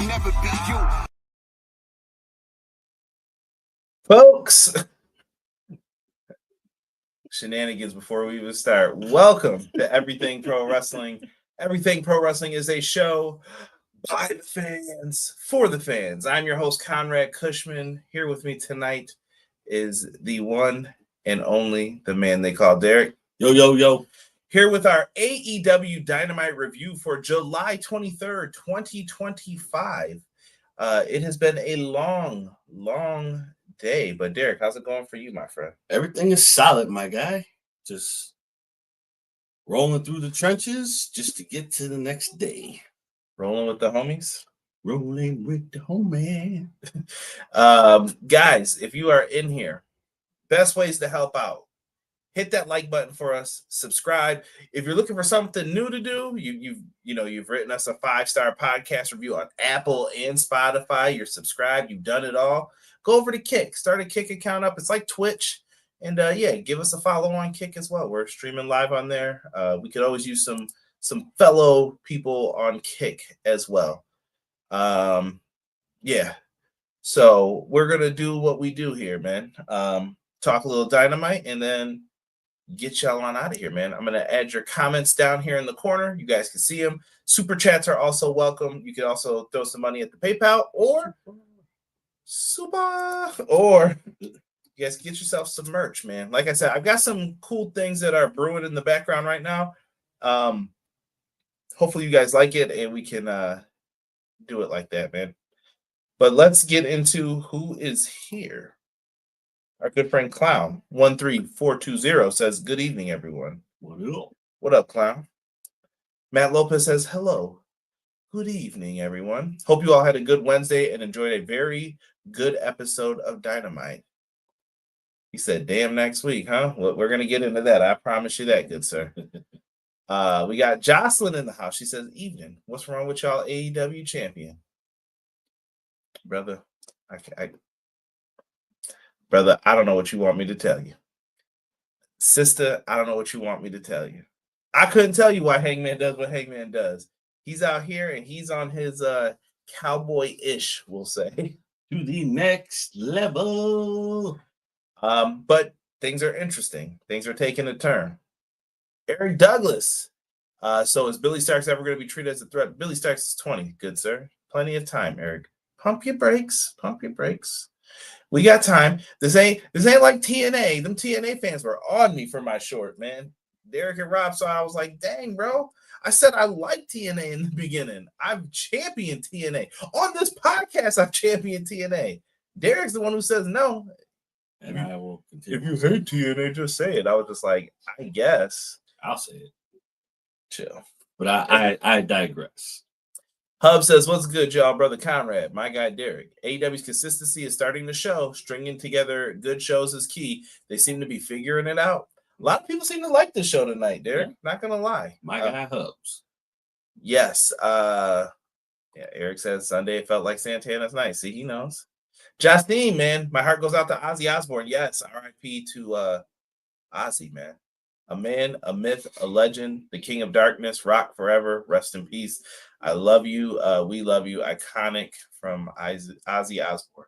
never be you. Folks, shenanigans before we even start. Welcome to Everything Pro Wrestling. Everything Pro Wrestling is a show by the fans, for the fans. I'm your host, Conrad Cushman. Here with me tonight is the one and only, the man they call Derek. Yo, yo, yo. Here with our AEW Dynamite review for July 23rd, 2025. It has been a long day, but Derek, how's it going for you, my friend? Everything is solid, my guy. Just rolling through the trenches just to get to the next day. Rolling with the homies? Rolling with the homie. Guys, if you are in here, best ways to help out. Hit that like button for us. Subscribe. If you're looking for something new to do, you've written us a 5-star podcast review on Apple and Spotify. You're subscribed. You've done it all. Go over to Kick. Start a Kick account up. It's like Twitch. And give us a follow on Kick as well. We're streaming live on there. We could always use some fellow people on Kick as well. So we're gonna do what we do here, man. Talk a little Dynamite and then get y'all on out of here, man. I'm going to add your comments down here in the corner. You guys can see them. Super chats are also welcome. You can also throw some money at the PayPal or you guys get yourself some merch, man. Like I said, I've got some cool things that are brewing in the background right now. Hopefully you guys like it and we can do it like that, man. But let's get into who is here. Our good friend Clown 13420 says, "Good evening, everyone." What up, Clown? Matt Lopez says, "Hello. Good evening, everyone. Hope you all had a good Wednesday and enjoyed a very good episode of Dynamite." He said, "Damn, next week, huh?" Well, we're gonna get into that. I promise you that, good sir. We got Jocelyn in the house. She says, "Evening. What's wrong with y'all AEW champion?" Brother, Brother, I don't know what you want me to tell you. Sister, I don't know what you want me to tell you. I couldn't tell you why Hangman does what Hangman does. He's out here and he's on his cowboy-ish, we'll say. To the next level. But things are interesting. Things are taking a turn. Eric Douglas. So is Billie Starkz ever going to be treated as a threat? Billie Starkz is 20. Good, sir. Plenty of time, Eric. Pump your brakes. Pump your brakes. We got time. This ain't like TNA. Them TNA fans were on me for my short, man. Derek and Rob saw I was like, dang, bro. I said I like TNA in the beginning. I've championed TNA. On this podcast, I've championed TNA. Derek's the one who says no. And I will continue. If you hate TNA, just say it. I was just like, I guess. I'll say it. Chill. But I digress. Hub says, "What's good, y'all? Brother Conrad, my guy Derek. AEW's consistency is starting to show. Stringing together good shows is key. They seem to be figuring it out. A lot of people seem to like this show tonight, Derek. Yeah. Not gonna lie. My guy Hubs. Yes. Eric says Sunday it felt like Santana's night. See, he knows. Justine, man, my heart goes out to Ozzy Osbourne. Yes, R.I.P. to Ozzy, man. A man, a myth, a legend, the king of darkness, rock forever, rest in peace. I love you. We love you. Iconic from Ozzy Osbourne.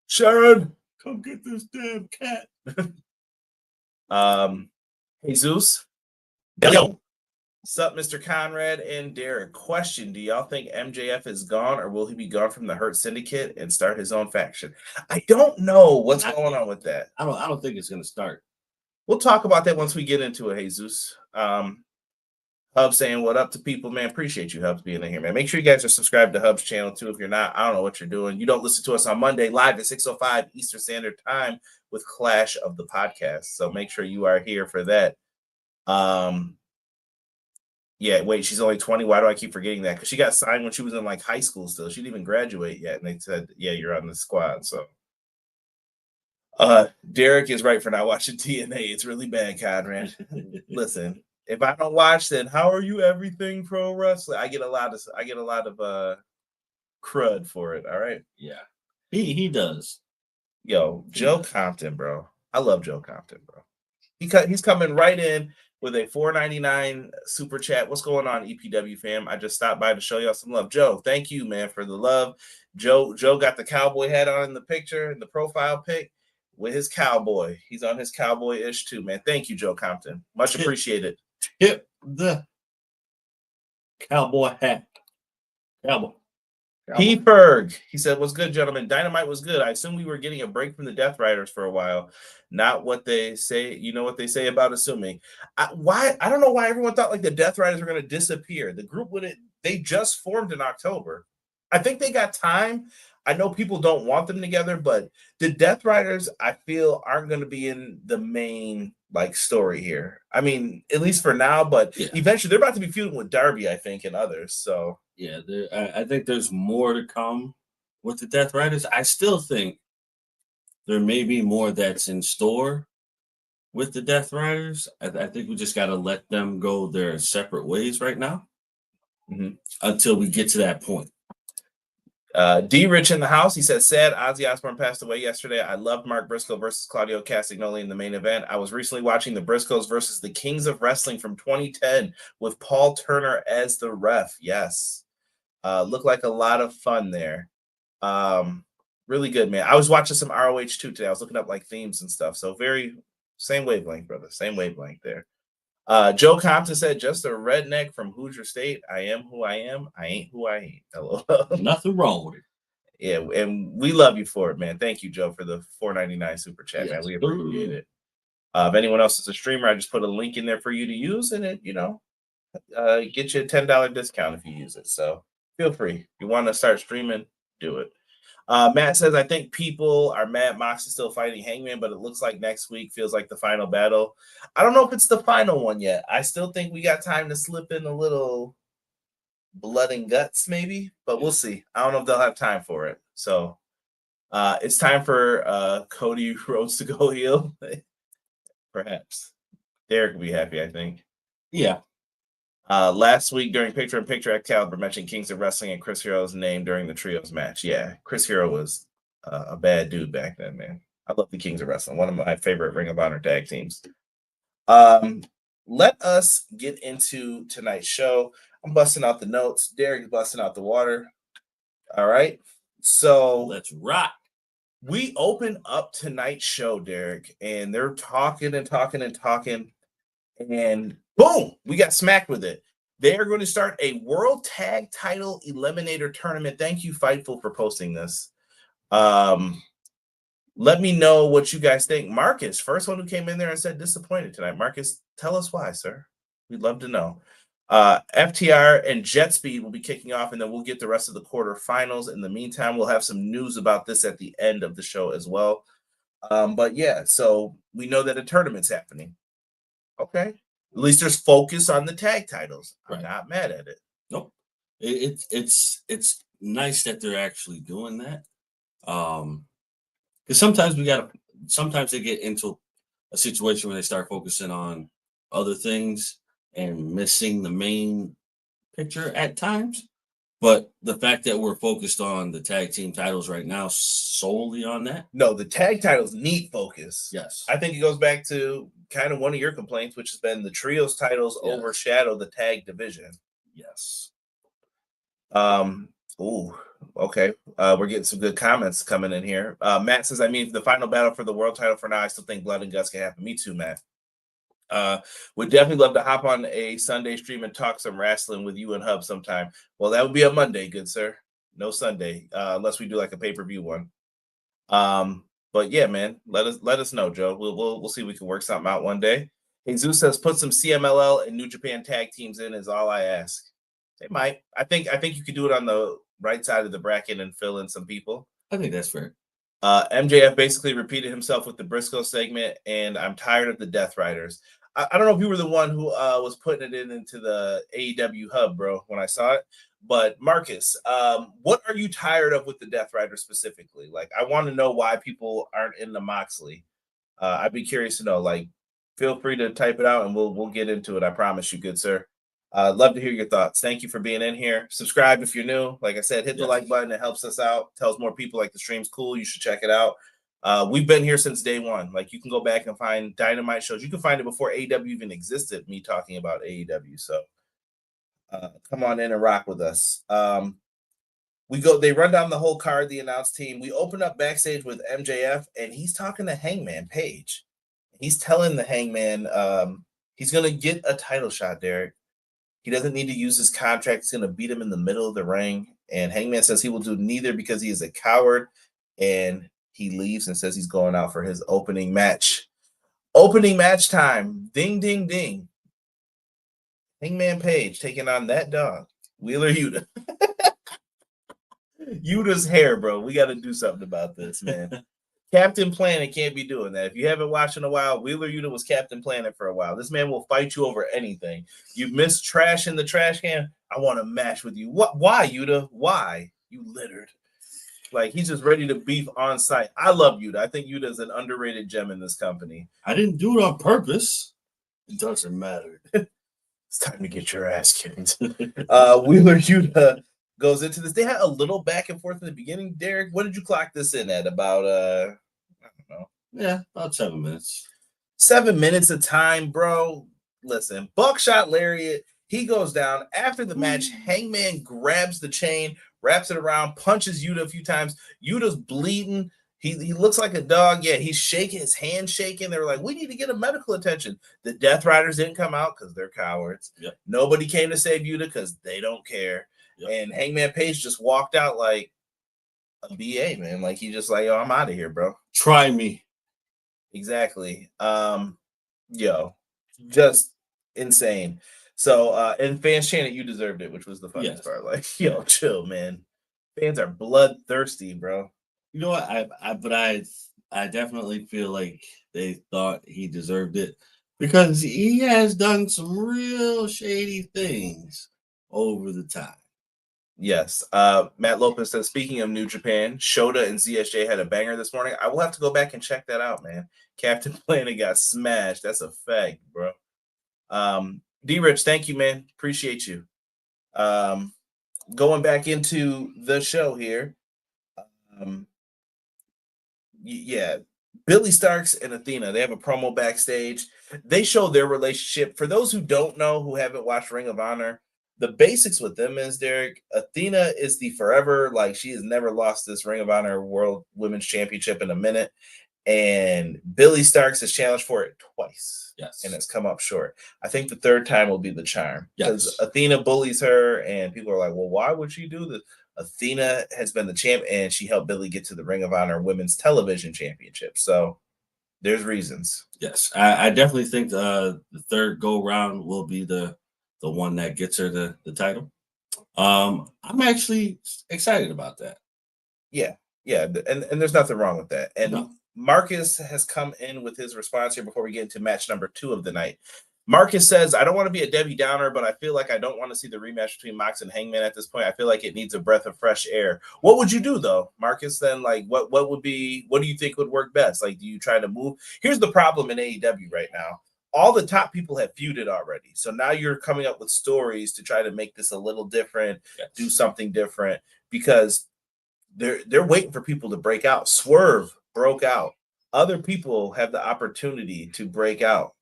Sharon, come get this damn cat. Jesus. Yo. What's up, Mr. Conrad and Derek? Question: do y'all think MJF is gone, or will he be gone from the Hurt Syndicate and start his own faction? I don't know what's going on with that. I don't think it's going to start. We'll talk about that once we get into it, Jesus. Hub saying what up to people, man. Appreciate you, Hubs, being in here, man. Make sure you guys are subscribed to Hub's channel, too. If you're not, I don't know what you're doing. You don't listen to us on Monday live at 6:05 Eastern Standard Time with Clash of the Podcast. So make sure you are here for that. Yeah, wait, she's only 20. Why do I keep forgetting that? Because she got signed when she was in like high school still. She didn't even graduate yet. And they said, yeah, you're on the squad. So Derek is right for not watching TNA. It's really bad, Conrad. Listen, if I don't watch, then how are you everything pro wrestling? I get a lot of crud for it. All right. Yeah. He does. Yo, Joe Compton, bro. I love Joe Compton, bro. He's coming right in with a $4.99 super chat. What's going on, EPW fam? I just stopped by to show y'all some love. Joe, thank you, man, for the love. Joe got the cowboy hat on in the picture, in the profile pic with his cowboy. He's on his cowboy-ish too, man. Thank you, Joe Compton. Much appreciated. Tip the cowboy hat. Cowboy. P. Ferg, he said, "What's good, gentlemen? Dynamite was good. I assume we were getting a break from the Death Riders for a while. Not what they say. You know what they say about assuming. I don't know why everyone thought like the Death Riders were going to disappear. The group they just formed in October. I think they got time. I know people don't want them together, but the Death Riders, I feel, aren't going to be in the main like story here. I mean, at least for now, but eventually they're about to be feuding with Darby, I think, and others. So yeah, I think there's more to come with the Death Riders. I still think there may be more that's in store with the Death Riders. I think we just got to let them go their separate ways right now until we get to that point. D Rich in the house. He says, sad Ozzy Osbourne passed away yesterday. I loved Mark Briscoe versus Claudio Castagnoli in the main event. I was recently watching the Briscoes versus the Kings of Wrestling from 2010 with Paul Turner as the ref. Yes. Looked like a lot of fun there. Really good, man. I was watching some ROH too today. I was looking up like themes and stuff. So very same wavelength, brother. Same wavelength there. Joe Compton said, just a redneck from Hoosier State. I am who I am. I ain't who I ain't. Hello. Nothing wrong with it. Yeah, and we love you for it, man. Thank you, Joe, for the $4.99 super chat, man. We appreciate it. If anyone else is a streamer, I just put a link in there for you to use, and it, get you a $10 discount if you use it. So feel free. If you want to start streaming, do it. Matt says, I think people are mad Mox is still fighting Hangman, but it looks like next week feels like the final battle. I don't know if it's the final one yet. I still think we got time to slip in a little blood and guts, maybe, but we'll see. I don't know if they'll have time for it. So it's time for Cody Rhodes to go heel. Perhaps. Derek will be happy, I think. Yeah. Last week during picture-in-picture Excalibur mentioned Kings of Wrestling and Chris Hero's name during the trios match. Yeah, Chris Hero was a bad dude back then, man. I love the Kings of Wrestling, one of my favorite Ring of Honor tag teams. Let us get into tonight's show. I'm busting out the notes. Derek's busting out the water. All right. So let's rock. We open up tonight's show, Derek, and they're talking and talking and talking. And boom, we got smacked with it. They are going to start a World Tag Title Eliminator Tournament. Thank you, Fightful, for posting this. Let me know what you guys think. Marcus, first one who came in there and said disappointed tonight. Marcus, tell us why, sir. We'd love to know. FTR and Jet Speed will be kicking off, and then we'll get the rest of the quarterfinals. In the meantime, we'll have some news about this at the end of the show as well. But yeah, so we know that a tournament's happening. Okay. At least there's focus on the tag titles. I'm not mad at it. Nope. It's nice that they're actually doing that. Because sometimes they get into a situation where they start focusing on other things and missing the main picture at times. But the fact that we're focused on the tag team titles right now, solely on that. No, the tag titles need focus. Yes. I think it goes back to kind of one of your complaints, which has been the trios titles overshadow the tag division. Yes. Ooh, okay. We're getting some good comments coming in here. Matt says, I mean, the final battle for the world title for now, I still think blood and guts can happen. Me too, Matt. Would definitely love to hop on a Sunday stream and talk some wrestling with you and Hub sometime. Well, that would be a Monday, good sir. No Sunday, unless we do like a pay-per-view one. But yeah, man, let us know, Joe. We'll see if we can work something out one day. Jesus says, put some CMLL and New Japan tag teams in is all I ask. They might. I think you could do it on the right side of the bracket and fill in some people. I think that's fair. MJF basically repeated himself with the Briscoe segment, and I'm tired of the Death Riders. I don't know if you were the one who was putting it into the AEW hub, bro, when I saw it. But Marcus, what are you tired of with the Death Riders specifically? Like, I want to know why people aren't in the Moxley. I'd be curious to know. Like, feel free to type it out, and we'll get into it. I promise you, good sir. Love to hear your thoughts. Thank you for being in here. Subscribe if you're new. Like I said, hit the like button. It helps us out. Tells more people like the stream's cool. You should check it out. We've been here since day one. Like, you can go back and find Dynamite shows. You can find it before AEW even existed, me talking about AEW. So come on in and rock with us. They run down the whole card, the announced team. We open up backstage with MJF, and he's talking to Hangman Page. He's telling the Hangman he's going to get a title shot, Derek. He doesn't need to use his contract. He's going to beat him in the middle of the ring. And Hangman says he will do neither because he is a coward. And he leaves and says he's going out for his opening match. Opening match time. Ding, ding, ding. Hangman Page taking on that dog, Wheeler Yuta. Yuta's hair, bro. We got to do something about this, man. Captain Planet can't be doing that. If you haven't watched in a while, Wheeler Yuta was Captain Planet for a while. This man will fight you over anything. You miss trash in the trash can, I want to match with you. What? Why, Yuta? Why? You littered. Like, he's just ready to beef on site. I love Yuta. I think Yuta is an underrated gem in this company. I didn't do it on purpose. It doesn't matter. It's time to get your ass kicked. Wheeler Yuta goes into this. They had a little back and forth in the beginning. Derek, what did you clock this in at? About I don't know. Yeah, about 7 minutes. 7 minutes of time, bro. Listen, buckshot lariat. He goes down. After the match, Hangman grabs the chain, wraps it around, punches Yuta a few times. Yuta's bleeding. He looks like a dog. Yeah, he's shaking, his hand shaking. They were like, we need to get a medical attention. The Death Riders didn't come out because they're cowards. Yep. Nobody came to save Yuta because they don't care. Yep. And Hangman Page just walked out like a BA, man. Like, he just like, yo, I'm out of here, bro. Try me. Exactly. Yo, just insane. So, and fans chanted, you deserved it, which was the funniest part. Like, yo, chill, man. Fans are bloodthirsty, bro. You know what? I definitely feel like they thought he deserved it because he has done some real shady things over the time. Yes. Matt Lopez says, speaking of New Japan, Shota and ZSJ had a banger this morning. I will have to go back and check that out, man. Captain Planet got smashed. That's a fact, bro. D-Rich, thank you, man. Appreciate you. Going back into the show here. Yeah, Billie Starkz and Athena, they have a promo backstage. They show their relationship. For those who don't know, who haven't watched Ring of Honor, the basics with them is, Derek, Athena is the forever, like, she has never lost this Ring of Honor World Women's Championship in a minute. And Billie Starkz has challenged for it twice. Yes. And it's come up short. I think the third time will be the charm. Because Yes. Athena bullies her, and people are like, well, why would she do this? Athena has been the champ, and she helped Billie get to the Ring of Honor Women's Television Championship. So there's reasons. Yes, I definitely think the third go round will be the one that gets her the title. I'm actually excited about that. Yeah, and there's nothing wrong with that. And no. Marcus has come in with his response here before we get into match number 2 of the night. Marcus says, I don't want to be a Debbie Downer, but I feel like I don't want to see the rematch between Mox and Hangman at this point. I feel like it needs a breath of fresh air. What would you do, though, Marcus? Then, like, what do you think would work best? Like, do you try to move? Here's the problem in AEW right now. All the top people have feuded already. So now you're coming up with stories to try to make this a little different, yes. Do something different, because they're waiting for people to break out. Swerve broke out. Other people have the opportunity to break out.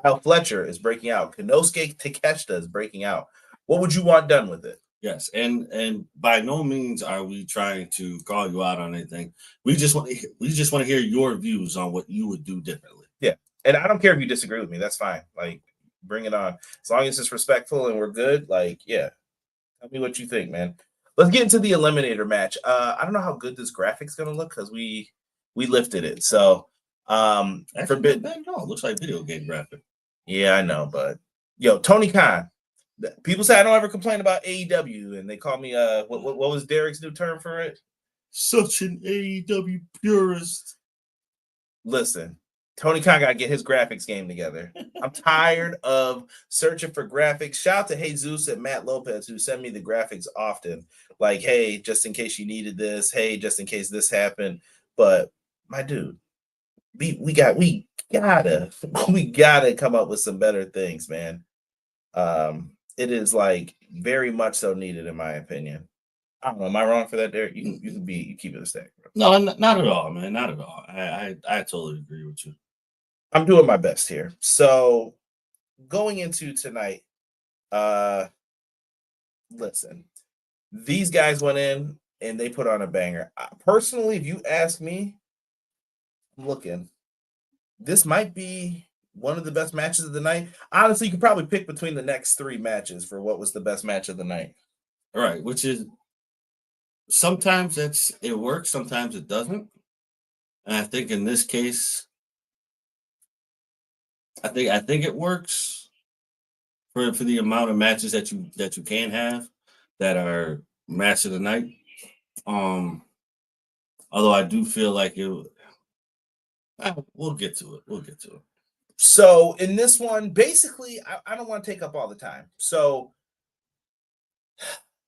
Kyle Fletcher is breaking out. Konosuke Takeshita is breaking out. What would you want done with it? Yes, and by no means are we trying to call you out on anything. We just want to hear your views on what you would do differently. Yeah, and I don't care if you disagree with me. That's fine. Like, bring it on. As long as it's respectful and we're good. Like, yeah, tell me what you think, man. Let's get into the Eliminator match. I don't know how good this graphic's gonna look because we lifted it. So. Forbidden. No, it looks like video game graphic. Yeah, I know, but yo, Tony Khan. People say I don't ever complain about AEW, and they call me what was Derek's new term for it? Such an AEW purist. Listen, Tony Khan got to get his graphics game together. I'm tired of searching for graphics. Shout out to Jesus and Matt Lopez, who send me the graphics often. Like, hey, just in case you needed this. Hey, just in case this happened. But my dude. We gotta come up with some better things, man. It is like very much so needed, in my opinion. I don't know. Am I wrong for that, Derek? You keep it a stack, bro. No, not at all, man. Not at all. I totally agree with you. I'm doing my best here. So going into tonight, listen, these guys went in and they put on a banger. Personally, if you ask me, I'm looking. This might be one of the best matches of the night. Honestly, you could probably pick between the next 3 matches for what was the best match of the night. All right, which is sometimes it works, sometimes it doesn't. And I think in this case, I think it works for the amount of matches that you can have that are match of the night. Although I do feel like we'll get to it. So in this one, basically, I don't want to take up all the time. So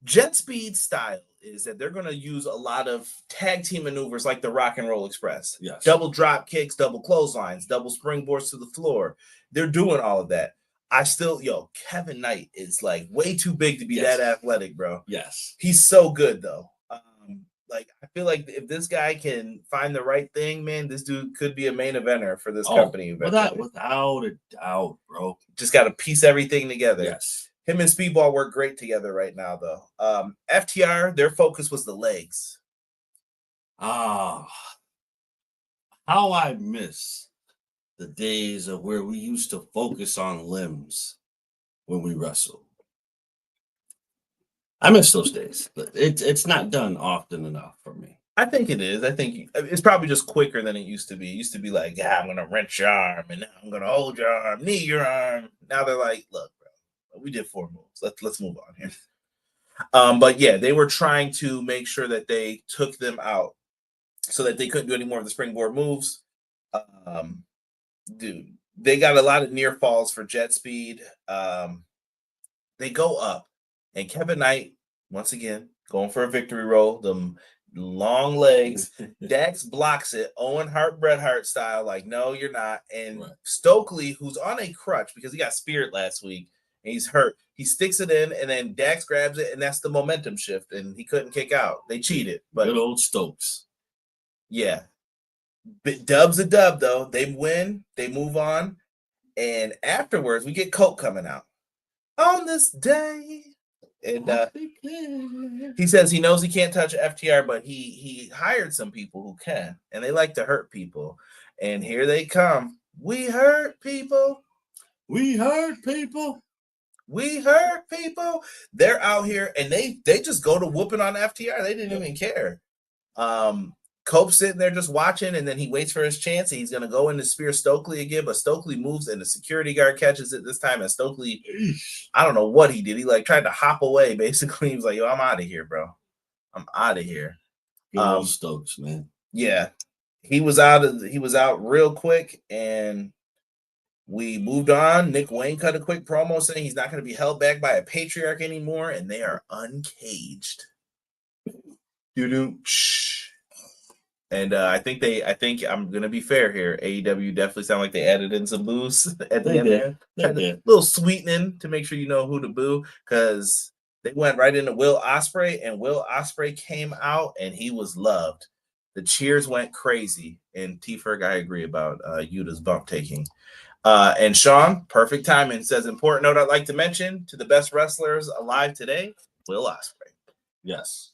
Jet Speed style is that they're going to use a lot of tag team maneuvers like the Rock and Roll Express. Yes. Double drop kicks, double clotheslines, double springboards to the floor. They're doing all of that. Kevin Knight is like way too big to be that athletic, bro. Yes. He's so good, though. I feel like if this guy can find the right thing, man, this dude could be a main eventer for this company. Without a doubt, bro. Just got to piece everything together. Yes. Him and Speedball work great together right now, though. FTR, their focus was the legs. How I miss the days of where we used to focus on limbs when we wrestled. I miss those days. It's not done often enough for me. I think it is. I think it's probably just quicker than it used to be. It used to be like, I'm going to wrench your arm, and now I'm going to hold your arm, knee your arm. Now they're like, look, bro, we did 4 moves. Let's move on here. But yeah, they were trying to make sure that they took them out so that they couldn't do any more of the springboard moves. Dude, they got a lot of near falls for Jet Speed. They go up, and Kevin Knight, once again, going for a victory roll, them long legs. Dax blocks it, Owen Hart, Bret Hart style, like, no, you're not. And right. Stokely, who's on a crutch because he got speared last week and he's hurt, he sticks it in, and then Dax grabs it, and that's the momentum shift, and he couldn't kick out. They cheated. But good old Stokes. Yeah. Dub's a dub, though. They win, they move on, and afterwards, we get Coke coming out. On this day. And he says he knows he can't touch FTR, but he hired some people who can, and they like to hurt people. And here they come. We hurt people. We hurt people. We hurt people. They're out here, and they just go to whooping on FTR. They didn't even care. Cope's sitting there just watching, and then he waits for his chance, and he's going to go in to spear Stokely again, but Stokely moves, and the security guard catches it this time, and Stokely, I don't know what he did. He, tried to hop away, basically. He was like, yo, I'm out of here, bro. I'm out of here. Stokes, man. Yeah. He was out real quick, and we moved on. Nick Wayne cut a quick promo saying he's not going to be held back by a patriarch anymore, and they are uncaged. Shh. And I think I'm gonna be fair here. AEW definitely sound like they added in some boos at the end there. A little sweetening to make sure you know who to boo, because they went right into Will Ospreay, and Will Ospreay came out and he was loved. The cheers went crazy, and T-Ferg, I agree about Yuta's bump taking. And Sean, perfect timing, says, important note I'd like to mention to the best wrestlers alive today, Will Ospreay. Yes.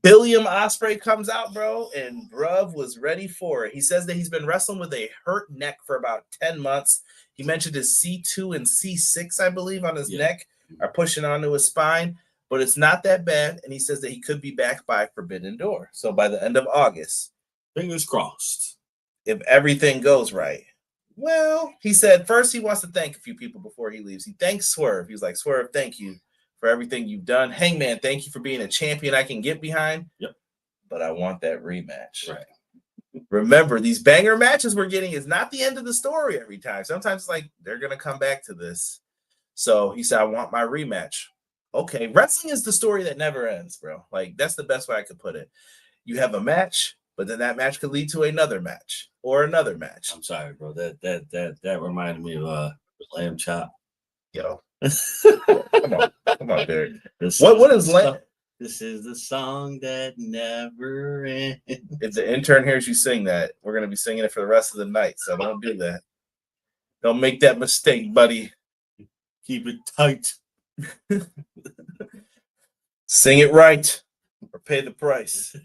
Billiam Ospreay comes out, bro, and Bruv was ready for it. He says that he's been wrestling with a hurt neck for about 10 months. He mentioned his C2 and C6, I believe, on his neck are pushing onto his spine, but it's not that bad. And he says that he could be back by Forbidden Door. So by the end of August. Fingers crossed. If everything goes right. Well, he said first he wants to thank a few people before he leaves. He thanks Swerve. He was like, Swerve, thank you for everything you've done. Hangman, thank you for being a champion I can get behind. Yep. But I want that rematch. Right. Remember, these banger matches we're getting is not the end of the story every time. Sometimes it's like they're going to come back to this. So he said, I want my rematch. Okay, wrestling is the story that never ends, bro. Like, that's the best way I could put it. You have a match, but then that match could lead to another match or another match. I'm sorry, bro. That reminded me of Lamb Chop. Yo. Come on, Derek. What is lamb? This is the song that never ends. If the intern hears you sing that, we're going to be singing it for the rest of the night. So don't do that. Don't make that mistake, buddy. Keep it tight. Sing it right or pay the price.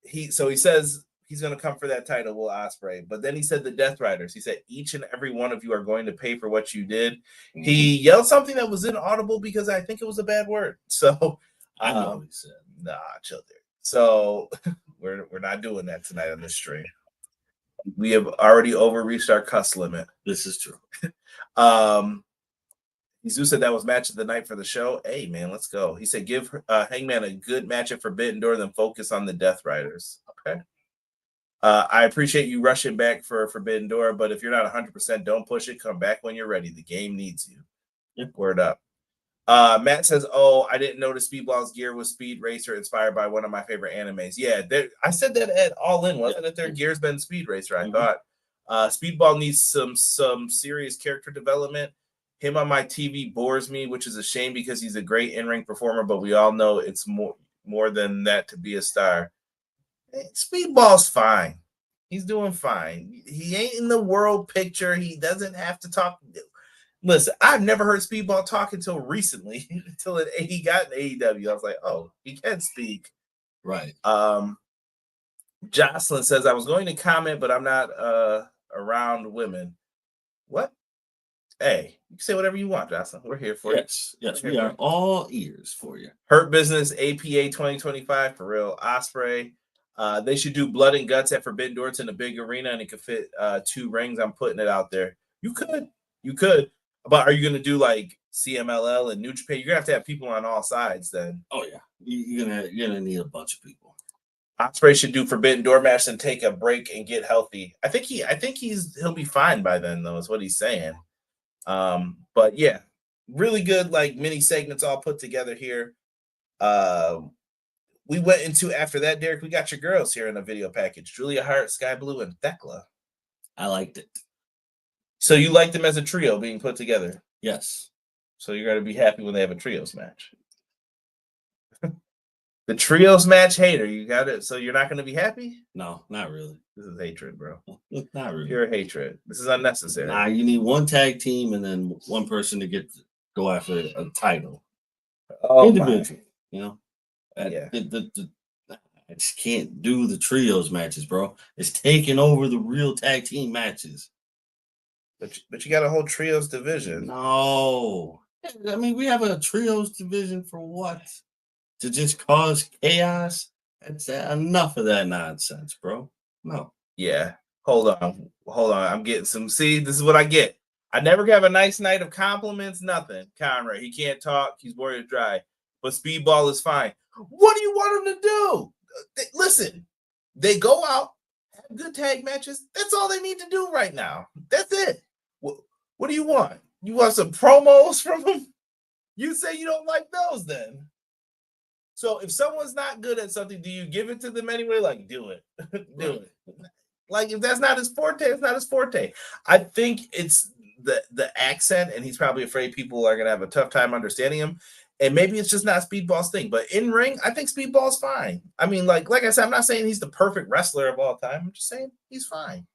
He says he's going to come for that title, Will Ospreay. But then he said the Death Riders. He said each and every one of you are going to pay for what you did. Mm-hmm. He yelled something that was inaudible because I think it was a bad word. So I know what he said. Nah, chill there. So we're not doing that tonight on this stream. We have already overreached our cuss limit. This is true. Jesus said that was match of the night for the show. Hey, man, let's go. He said give Hangman a good match at Forbidden Door, then focus on the Death Riders. Okay. I appreciate you rushing back for Forbidden Door, but if you're not 100%, don't push it. Come back when you're ready. The game needs you. Yep. Word up. Matt says, I didn't notice Speedball's gear was Speed Racer inspired by one of my favorite animes. Yeah, I said that at All In, wasn't it? Their gear's been Speed Racer, I thought. Speedball needs some serious character development. Him on my TV bores me, which is a shame because he's a great in-ring performer, but we all know it's more than that to be a star. Speedball's fine. He doing fine. He ain't in the world picture. He doesn't have to talk. Listen, I've never heard Speedball talk until recently, until he got in AEW. I was like, oh, he can speak. Right. Jocelyn says, I was going to comment, but I'm not around women. What? Hey, you can say whatever you want, Jocelyn. We're here for you. Yes, we are all ears for you. Hurt Business, APA 2025, for real. Ospreay. They should do Blood and Guts at Forbidden Door. It's in a big arena, and it could fit 2 rings. I'm putting it out there. You could. But are you going to do like CMLL and New Japan? You're going to have people on all sides then. Oh, yeah. You're gonna need a bunch of people. Ospreay should do Forbidden Door match and take a break and get healthy. I think he'll be fine by then, though, is what he's saying. But yeah, really good like mini segments all put together here. We went into after that, Derek. We got your girls here in the video package: Julia Hart, Sky Blue, and Thekla. I liked it. So you liked them as a trio being put together? Yes. So you're going to be happy when they have a trios match. The trios match hater, you got it. So you're not going to be happy? No, not really. This is hatred, bro. Not really. Pure hatred. This is unnecessary. Nah, you need one tag team and then one person to go after a title. Oh, individual, you know. Yeah. I just can't do the trios matches, bro. It's taking over the real tag team matches. But you got a whole trios division. No. I mean, we have a trios division for what? To just cause chaos? That's enough of that nonsense, bro. No. Yeah. Hold on. I'm getting some. See, this is what I get. I never have a nice night of compliments, nothing. Conrad, he can't talk. He's Warrior Dry. But Speedball is fine. What do you want him to do? Listen, they go out, have good tag matches. That's all they need to do right now. That's it. What do you want? You want some promos from them? You say you don't like those then. So if someone's not good at something, do you give it to them anyway? Like, do it. Do it. Like, if that's not his forte, it's not his forte. I think it's the accent, and he's probably afraid people are going to have a tough time understanding him. And maybe it's just not Speedball's thing. But in ring, I think Speedball's fine. I mean, like I said, I'm not saying he's the perfect wrestler of all time. I'm just saying he's fine.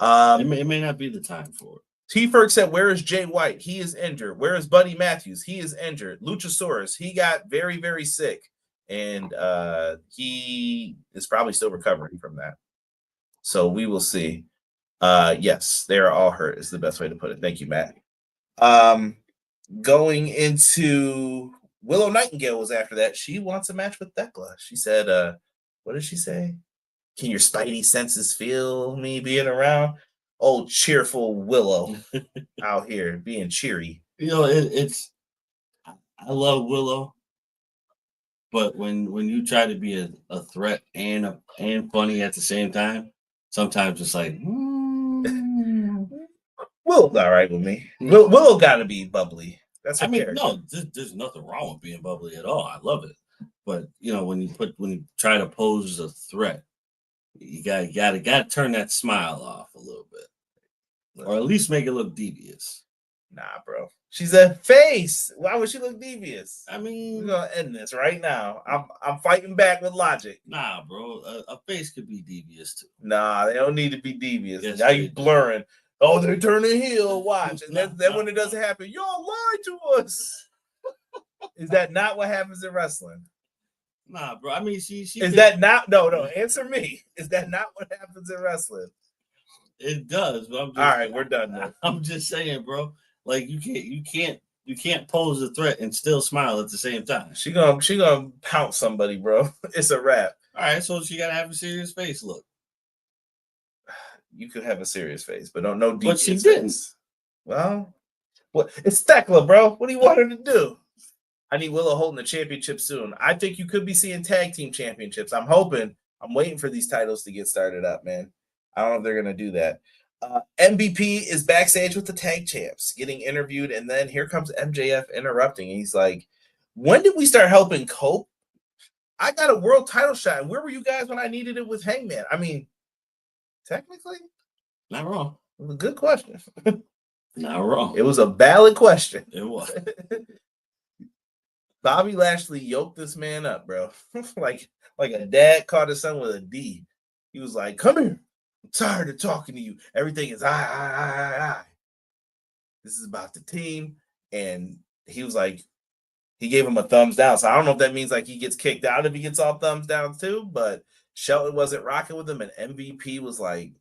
It may not be the time for it. T-Ferg said, where is Jay White? He is injured. Where is Buddy Matthews? He is injured. Luchasaurus, he got very, very sick. And he is probably still recovering from that. So we will see. Yes, they are all hurt is the best way to put it. Thank you, Matt. Going into Willow Nightingale was after that. She wants a match with Thekla. She said, what did she say? Can your spidey senses feel me being around? Old cheerful Willow out here being cheery. You know, I love Willow, but when you try to be a threat and funny at the same time, sometimes it's like, Willow's all right with me. Willow got to be bubbly. That's her character. No, there's nothing wrong with being bubbly at all. I love it, but you know, when you try to pose as a threat, you gotta turn that smile off a little bit, or at least make it look devious. Nah, bro. She's a face. Why would she look devious? I We're mean, gonna end this right now. I'm fighting back with logic. nah, bro. A face could be devious too. Nah, they don't need to be devious. Yes, Now you they do. blurring. Oh, they're turning heel. Watch, and No, then no, when it doesn't happen, y'all lied to us. Is that not what happens in wrestling? Nah, bro. I mean, she Is that not? No. Answer me. Is that not what happens in wrestling? It does, but I'm just All right, we're done then. I'm just saying, bro. Like you can't pose a threat and still smile at the same time. She gonna pounce somebody, bro. It's a wrap. All right, so she gotta have a serious face look. You could have a serious face, but don't know deep. But she didn't. Well, what? It's Thekla, bro. What do you want her to do? I need Willow holding the championship soon. I think you could be seeing tag team championships. I'm waiting for these titles to get started up, man. I don't know if they're gonna do that. MVP is backstage with the tag champs, getting interviewed, and then here comes MJF interrupting. He's like, "When did we start helping Cope? I got a world title shot. And where were you guys when I needed it with Hangman?" I mean, technically, Not wrong. it was a good question. Not wrong. It was a valid question. It was. Bobby Lashley yoked this man up, bro. like a dad caught his son with a D. He was like, "Come here. I'm tired of talking to you. Everything is I. This is about the team." And he was like, he gave him a thumbs down. So I don't know if that means like he gets kicked out if he gets all thumbs down too, but Shelton wasn't rocking with him, and MVP was like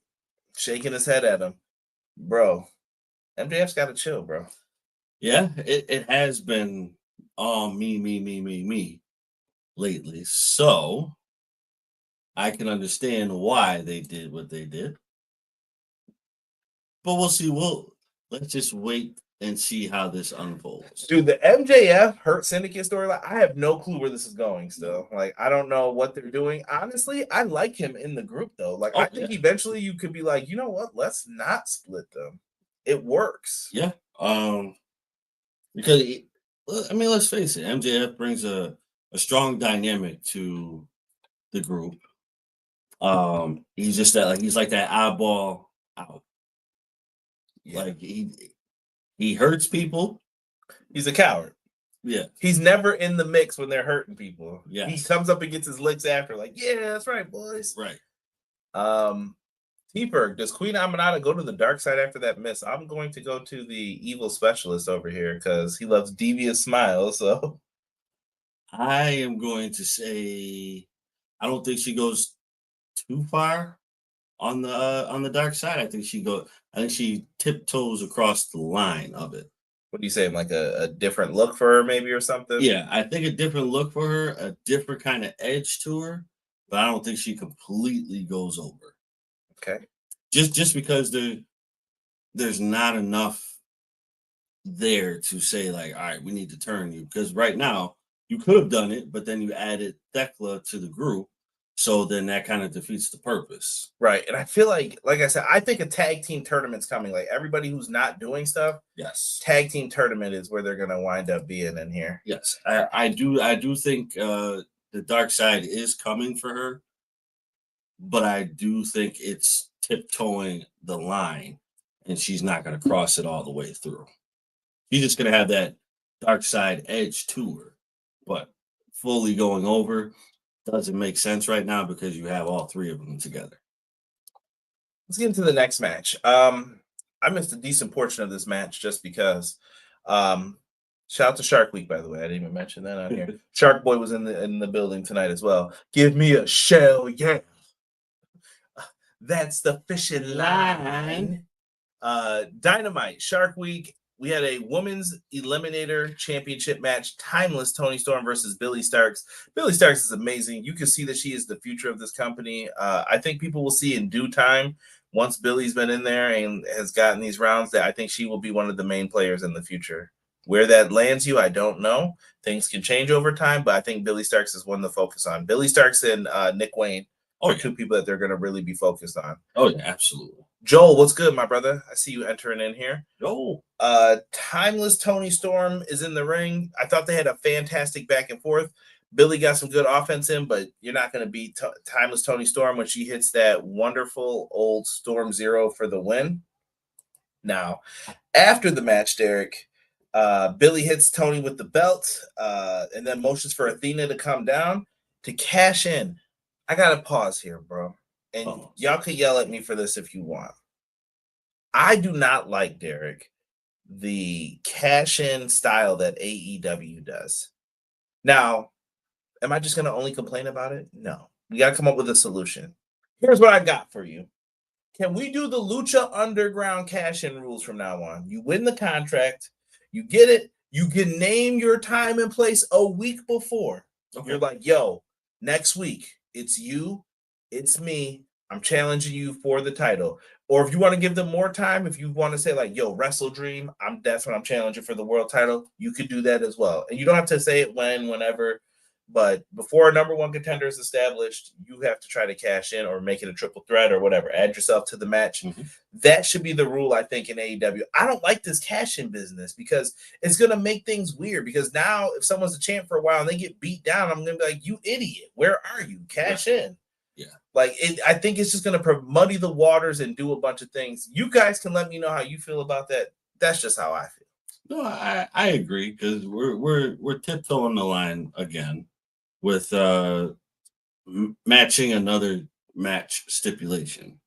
shaking his head at him. Bro, MJF's got to chill, bro. Yeah, it has been all me lately. So I can understand why they did what they did. But we'll see. Let's just wait and see how this unfolds. Dude, the MJF Hurt Syndicate storyline, I have no clue where this is going still. Like, I don't know what they're doing. Honestly, I like him in the group, though. Like, I think eventually you could be like, you know what? Let's not split them. It works. Yeah. Because, I mean, let's face it. MJF brings a strong dynamic to the group. He's just he's like that eyeball out. Yeah. Like, he hurts people. He's a coward. Yeah. He's never in the mix when they're hurting people. Yeah. He comes up and gets his licks after, like, yeah, that's right, boys. Right. T-Berg, does Queen Aminata go to the dark side after that miss? I'm going to go to the evil specialist over here because he loves devious smiles. So I am going to say I don't think she goes too far on the dark side. I think she tiptoes across the line of it. What do you say? Like a different look for her, maybe, or something? Yeah, I think a different look for her, a different kind of edge to her, but I don't think she completely goes over. Okay. Just because there's not enough there to say like, all right, we need to turn you. Because right now you could have done it, but then you added Thekla to the group. So then that kind of defeats the purpose. Right. And I feel like I said, I think a tag team tournament's coming. Like everybody who's not doing stuff, yes, tag team tournament is where they're gonna wind up being in here. Yes. I do think the dark side is coming for her, but I do think it's tiptoeing the line and she's not gonna cross it all the way through. She's just gonna have that dark side edge to her, but fully going over doesn't make sense right now because you have all three of them together. Let's get into the next match. I missed a decent portion of this match just because. Shout out to Shark Week, by the way. I didn't even mention that on here. Shark Boy was in the building tonight as well. Give me a shell, yeah. That's the fishing line. Dynamite, Shark Week. We had a women's eliminator championship match, timeless Toni Storm versus Billie Starkz. Billie Starkz is amazing. You can see that she is the future of this company. I think people will see in due time, once Billie's been in there and has gotten these rounds, that I think she will be one of the main players in the future. Where that lands you, I don't know. Things can change over time, but I think Billie Starkz is one to focus on. Billie Starkz and Nick Wayne are two people that they're going to really be focused on. Oh, yeah, absolutely. Joel, what's good, my brother? I see you entering in here. Joel. Timeless Toni Storm is in the ring. I thought they had a fantastic back and forth. Billie got some good offense in, but you're not going to beat Timeless Toni Storm when she hits that wonderful old Storm Zero for the win. Now, after the match, Derek, Billie hits Toni with the belt, and then motions for Athena to come down to cash in. I gotta pause here, bro. And y'all can yell at me for this if you want. I do not like, Derek, the cash-in style that AEW does. Now, am I just going to only complain about it? No. We got to come up with a solution. Here's what I got for you. Can we do the Lucha Underground cash-in rules from now on? You win the contract, you get it, you can name your time and place a week before. Okay. You're like, yo, next week, it's you, it's me, I'm challenging you for the title. Or if you want to give them more time, if you want to say like, yo, Wrestle Dream, that's when I'm challenging for the world title, you could do that as well. And you don't have to say it whenever, but before a number one contender is established, you have to try to cash in or make it a triple threat or whatever. Add yourself to the match. Mm-hmm. That should be the rule, I think, in AEW. I don't like this cash-in business because it's going to make things weird. Because now if someone's a champ for a while and they get beat down, I'm going to be like, you idiot. Where are you? Cash in. Yeah. Like, I think it's just going to muddy the waters and do a bunch of things. You guys can let me know how you feel about that. That's just how I feel. No, I agree because we're tiptoeing the line again with matching another match stipulation.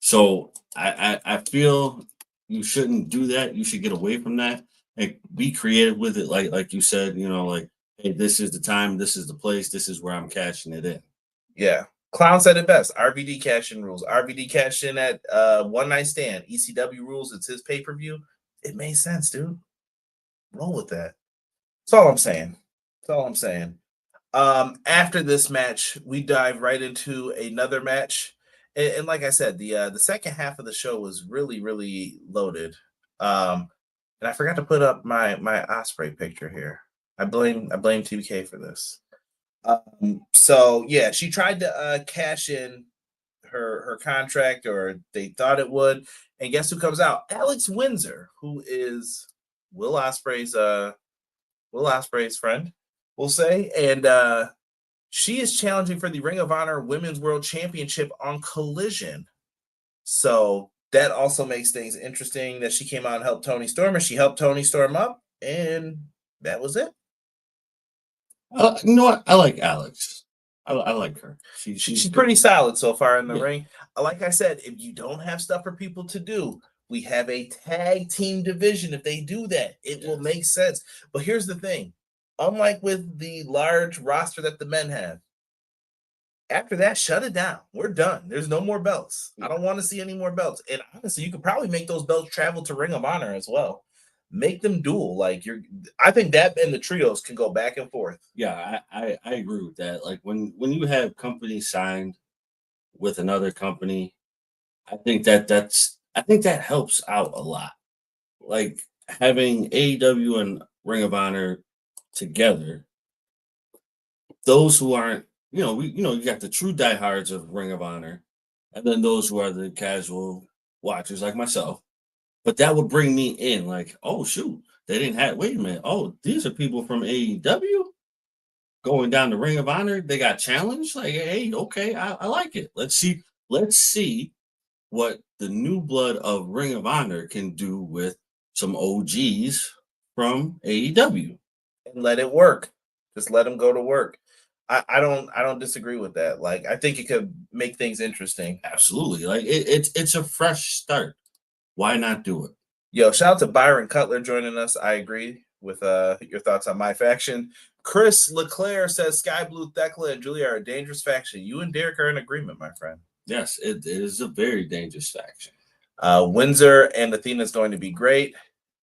So I feel you shouldn't do that. You should get away from that and be creative with it. Like you said, like, hey, this is the time, this is the place, this is where I'm cashing it in. Yeah. Clown said it best. RVD cash-in rules. RVD cash in at One Night Stand. ECW rules. It's his pay-per-view. It made sense, dude. Roll with that. That's all I'm saying. After this match, we dive right into another match. And like I said, the second half of the show was really, really loaded. And I forgot to put up my Osprey picture here. I blame TBK for this. So yeah, she tried to cash in her contract, or they thought it would, and guess who comes out? Alex Windsor, who is Will Ospreay's friend, we'll say, and she is challenging for the Ring of Honor Women's World Championship on Collision. So that also makes things interesting that she came out and helped Toni Storm, and she helped Toni Storm up, and that was it. You know what? I like Alex. I like her. She's pretty solid so far in the ring. Like I said, if you don't have stuff for people to do, we have a tag team division. If they do that, it will make sense. But here's the thing. Unlike with the large roster that the men have, after that, shut it down. We're done. There's no more belts. I don't want to see any more belts. And honestly, you could probably make those belts travel to Ring of Honor as well. Make them dual. I think that and the trios can go back and forth. Yeah, I agree with that. Like when you have companies signed with another company, I think that helps out a lot. Like having AEW and Ring of Honor together, those who aren't, you got the true diehards of Ring of Honor, and then those who are the casual watchers like myself. But that would bring me in, like, oh shoot, they didn't have. Wait a minute, oh, these are people from AEW going down the Ring of Honor. They got challenged. Like, hey, okay, I like it. Let's see what the new blood of Ring of Honor can do with some OGs from AEW, and let it work. Just let them go to work. I don't disagree with that. Like, I think it could make things interesting. Absolutely, like it's a fresh start. Why not do it? Yo, shout out to Byron Cutler joining us. I agree with your thoughts on my faction. Chris Leclerc says Sky Blue, Thekla, and Julia are a dangerous faction. You and Derek are in agreement, my friend. Yes, it is a very dangerous faction. Windsor and Athena is going to be great.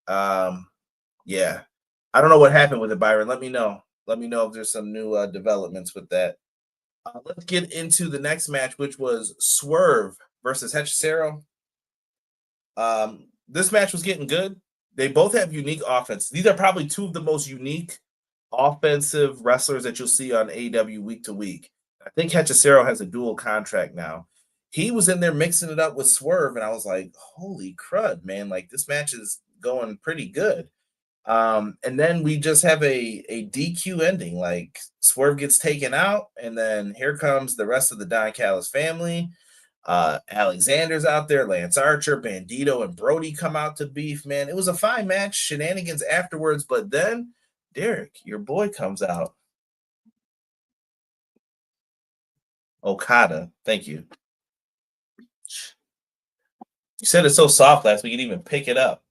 Yeah. I don't know what happened with it, Byron. Let me know. Let me know if there's some new developments with that. Let's get into the next match, which was Swerve versus Hechicero. This match was getting good. They both have unique offense. These are probably two of the most unique offensive wrestlers that you'll see on AEW week to week. I think Hechicero has a dual contract now. He was in there mixing it up with Swerve, and I was like, holy crud, man. Like, this match is going pretty good. And then we just have a DQ ending. Like, Swerve gets taken out, and then here comes the rest of the Don Callis family. Alexander's out there, Lance Archer, Bandito, and Brody come out to beef, man. It was a fine match, shenanigans afterwards, but then Derek, your boy, comes out. Okada, thank you. You said it's so soft last week, you didn't even pick it up.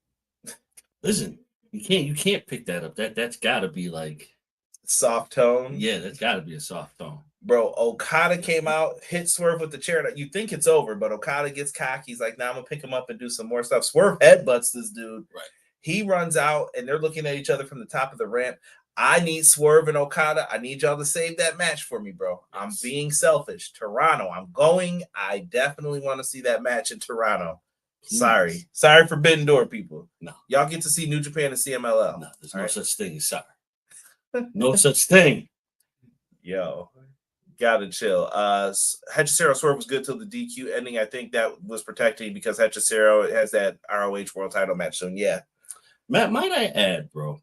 Listen, you can't pick that up. That's gotta be like soft tone. Yeah, that's gotta be a soft tone. Bro, Okada came out, hit Swerve with the chair. You think it's over, but Okada gets cocky. He's like, nah, I'm gonna pick him up and do some more stuff. Swerve headbutts this dude. Right. He runs out and they're looking at each other from the top of the ramp. I need Swerve and Okada. I need y'all to save that match for me, bro. Yes. I'm being selfish. Toronto, I'm going. I definitely want to see that match in Toronto. Sorry. Sorry, Forbidden Door people. No. Y'all get to see New Japan and CMLL. No, there's no such thing as sorry. No such thing. Yo. Gotta chill. Hechicero Swerve was good till the DQ ending. I think that was protecting because Hechicero has that ROH world title match soon. Yeah. Matt, might I add, bro,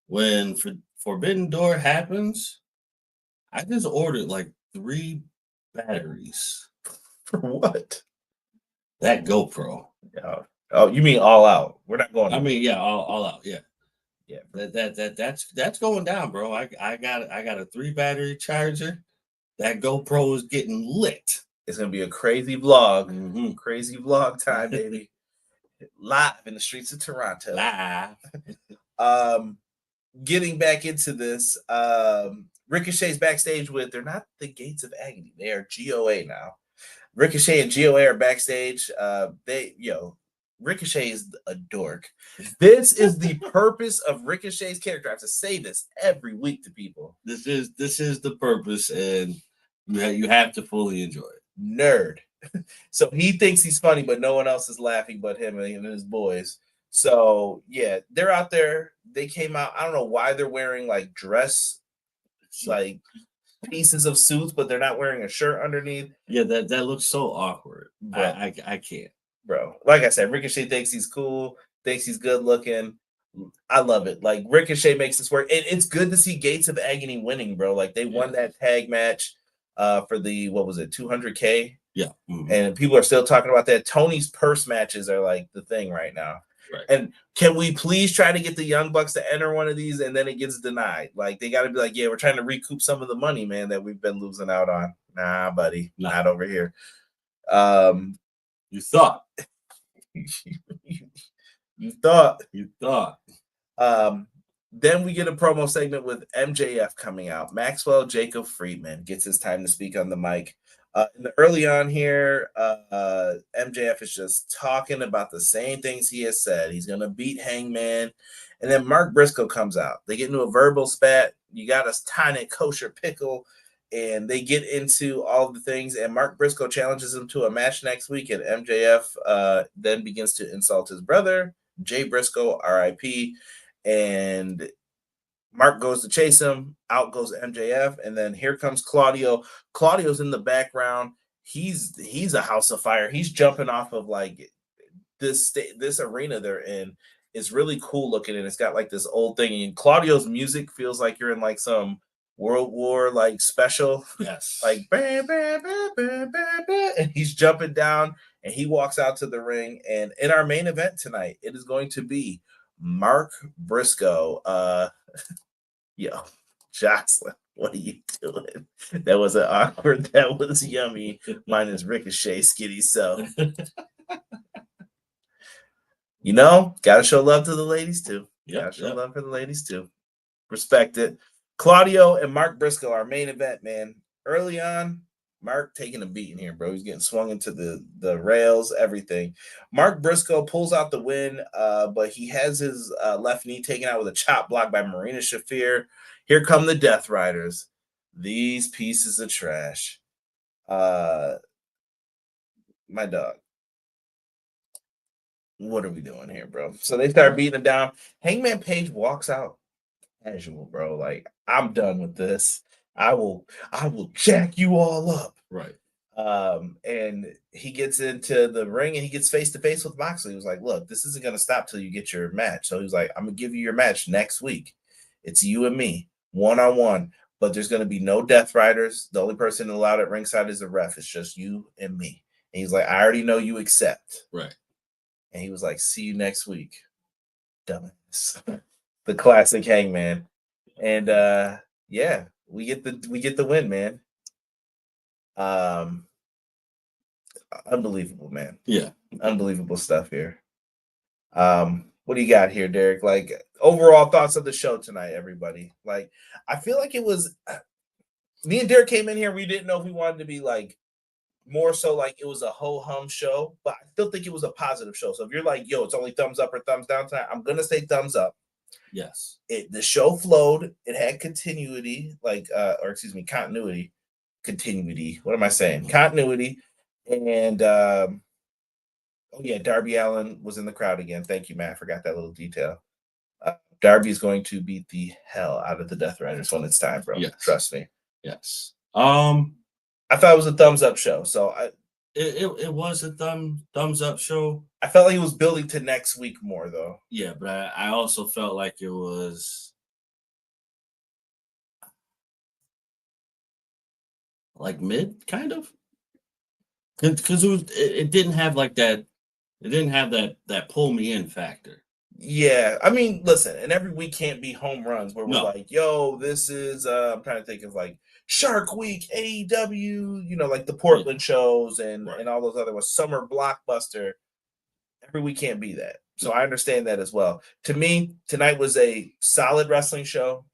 when Forbidden Door happens, I just ordered like 3 batteries. For what? That GoPro. Yeah. Oh, you mean all out? We're not going. I mean, yeah, all out. Yeah. Yeah. That's going down, bro. I got a 3 battery charger. That GoPro is getting lit. It's gonna be a crazy vlog. Mm-hmm. Crazy vlog time, baby. Live in the streets of Toronto. Live. Getting back into this, Ricochet's backstage with, they're not the Gates of Agony, they are GOA now. Ricochet and GOA are backstage. Ricochet is a dork. This is the purpose of Ricochet's character. I have to say this every week to people. This is the purpose, and you have to fully enjoy it. Nerd. So he thinks he's funny, but no one else is laughing but him and his boys. So yeah, they're out there. They came out. I don't know why they're wearing like dress, like pieces of suits, but they're not wearing a shirt underneath. Yeah, that looks so awkward. I can't. Bro, like I said, Ricochet thinks he's cool, thinks he's good looking. I love it. Like Ricochet makes this work. It's good to see Gates of Agony winning, bro. Like they won that tag match for the 200K. Yeah. Mm-hmm. And people are still talking about that. Tony's purse matches are like the thing right now. Right. And can we please try to get the Young Bucks to enter one of these and then it gets denied? Like they got to be like, yeah, we're trying to recoup some of the money, man, that we've been losing out on. Nah, buddy, not over here. You thought. You thought. Then we get a promo segment with MJF coming out. Maxwell Jacob Friedman gets his time to speak on the mic. Early on here, MJF is just talking about the same things he has said. He's going to beat Hangman. And then Mark Briscoe comes out. They get into a verbal spat. You got a tiny kosher pickle. And they get into all the things. And Mark Briscoe challenges him to a match next week. And MJF then begins to insult his brother, Jay Briscoe, RIP. And Mark goes to chase him. Out goes MJF, and then here comes Claudio. Claudio's in the background. He's a house of fire. He's jumping off of like this arena they're in is really cool looking, and it's got like this old thing. And Claudio's music feels like you're in like some World War like special. Yes, like bam, bam, bam, bam, bam, bam. And he's jumping down, and he walks out to the ring. And in our main event tonight, it is going to be Mark Briscoe. Yo, Jocelyn, what are you doing? That was an awkward. That was yummy. Mine is Ricochet, skitty so. Gotta show love to the ladies too. Gotta show love for the ladies too. Respect it. Claudio and Mark Briscoe, our main event, man. Early on, Mark taking a beating here, bro. He's getting swung into the rails, everything. Mark Briscoe pulls out the win, but he has his left knee taken out with a chop block by Marina Shafir. Here come the Death Riders. These pieces of trash. My dog. What are we doing here, bro? So they start beating him down. Hangman Page walks out casual, bro. Like, I'm done with this. I will jack you all up. Right. And he gets into the ring and he gets face to face with Moxley. He was like, look, this isn't going to stop till you get your match. So he was like, I'm going to give you your match next week. It's you and me, 1-on-1, but there's going to be no Death Riders. The only person allowed at ringside is the ref. It's just you and me. And he's like, I already know you accept. Right. And he was like, see you next week. Dumbass. The classic Hangman. And yeah, we get the win, man. Unbelievable, man. Yeah. Unbelievable stuff here. What do you got here, Derek? Like, overall thoughts of the show tonight, everybody. Like, I feel like it was me and Derek came in here, we didn't know if we wanted to be like more so like it was a ho-hum show, but I still think it was a positive show. So if you're like, yo, it's only thumbs up or thumbs down tonight, I'm gonna say thumbs up. Yes. The show flowed, it had continuity, continuity. Continuity. What am I saying? Continuity. And oh yeah, Darby Allin was in the crowd again. Thank you, Matt. I forgot that little detail. Darby is going to beat the hell out of the Death Riders when it's time, bro. Yes. Trust me. Yes. I thought it was a thumbs up show. So it was a thumbs up show. I felt like it was building to next week more, though. Yeah, but I also felt like it was like mid, kind of, because it didn't have like that. It didn't have that pull me in factor. Yeah, I mean, listen, and every week can't be home runs where we're like, yo, this is I'm trying to think of like Shark Week, AEW, like the Portland shows and all those other ones, Summer Blockbuster. Every week can't be that. So I understand that as well. To me, tonight was a solid wrestling show,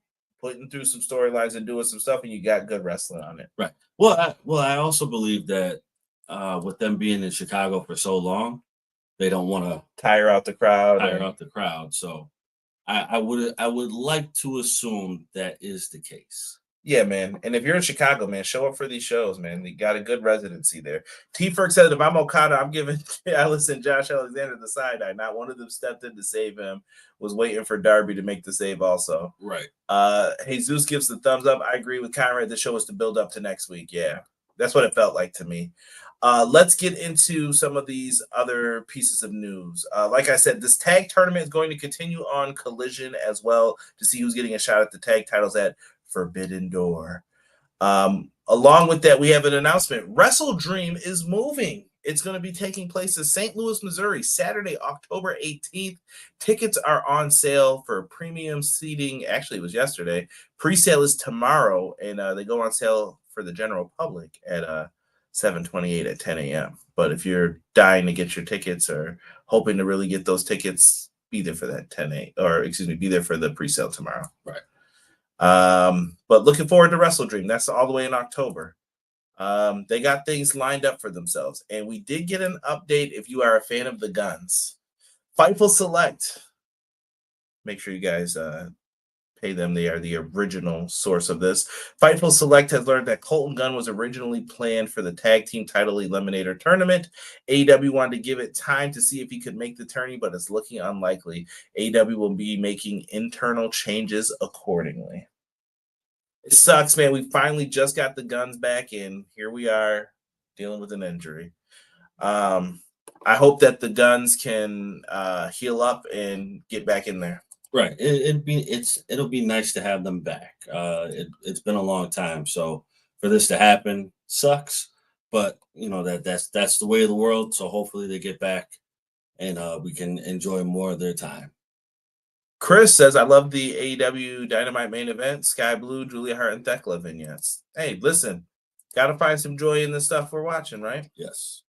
putting through some storylines and doing some stuff, and you got good wrestling on it. Right. Well, I also believe that with them being in Chicago for so long, they don't want to tire out the crowd. So I would like to assume that is the case. Yeah, man. And if you're in Chicago, man, show up for these shows, man. You got a good residency there. T-Ferg said, if I'm Okada, I'm giving Alice and Josh Alexander the side eye. Not one of them stepped in to save him. Was waiting for Darby to make the save also. Right. Jesus gives the thumbs up. I agree with Conrad. The show is to build up to next week. Yeah. That's what it felt like to me. Let's get into some of these other pieces of news. Like I said, this tag tournament is going to continue on Collision as well to see who's getting a shot at the tag titles at Forbidden Door. Along with that, we have an announcement. Wrestle Dream is moving. It's going to be taking place in St. Louis, Missouri, Saturday, October 18th. Tickets are on sale for premium seating. Actually, it was yesterday. Pre-sale is tomorrow, and they go on sale for the general public at 7:28 at 10 a.m. But if you're dying to get your tickets or hoping to really get those tickets, be there for that be there for the pre-sale tomorrow. Right. But looking forward to Wrestle Dream. That's all the way in October. They got things lined up for themselves. And we did get an update if you are a fan of the Guns. Fightful Select. Make sure you guys pay them. They are the original source of this. Fightful Select has learned that Colton Gunn was originally planned for the tag team title eliminator tournament. AEW wanted to give it time to see if he could make the tourney, but it's looking unlikely. AEW will be making internal changes accordingly. It sucks, man. We finally just got the Guns back, and here we are dealing with an injury. I hope that the Guns can heal up and get back in there. Right. It'll be nice to have them back. It's been a long time, so for this to happen sucks, but that's the way of the world. So hopefully they get back, and we can enjoy more of their time. Chris says, I love the AEW Dynamite main event, Sky Blue, Julia Hart, and Thekla vignettes. Hey, listen, got to find some joy in the stuff we're watching, right? Yes.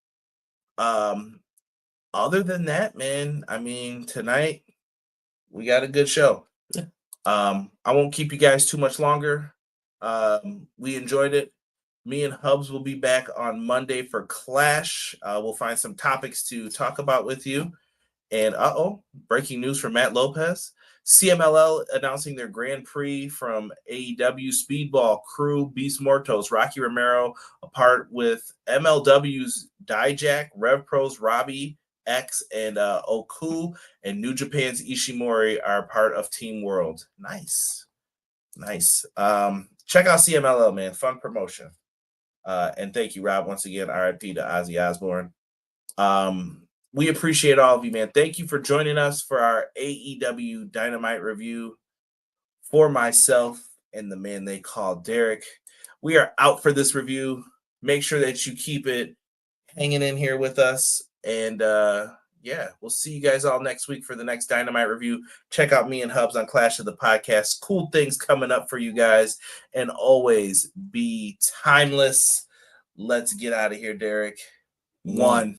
Other than that, man, I mean, tonight we got a good show. Yeah. I won't keep you guys too much longer. We enjoyed it. Me and Hubs will be back on Monday for Clash. We'll find some topics to talk about with you. And breaking news from Matt Lopez. CMLL announcing their Grand Prix from AEW Speedball Crew, Beast Mortos, Rocky Romero, apart with MLW's Dijak, Rev Pro's Robbie X, and Oku, and New Japan's Ishimori are part of Team World. Nice. Check out CMLL, man. Fun promotion. And thank you, Rob, once again. RIP to Ozzy Osbourne. We appreciate all of you, man. Thank you for joining us for our AEW Dynamite review. For myself and the man they call Derek, we are out for this review. Make sure that you keep it hanging in here with us. And yeah, we'll see you guys all next week for the next Dynamite review. Check out me and Hubs on Clash of the Podcast. Cool things coming up for you guys. And always be timeless. Let's get out of here, Derek. One.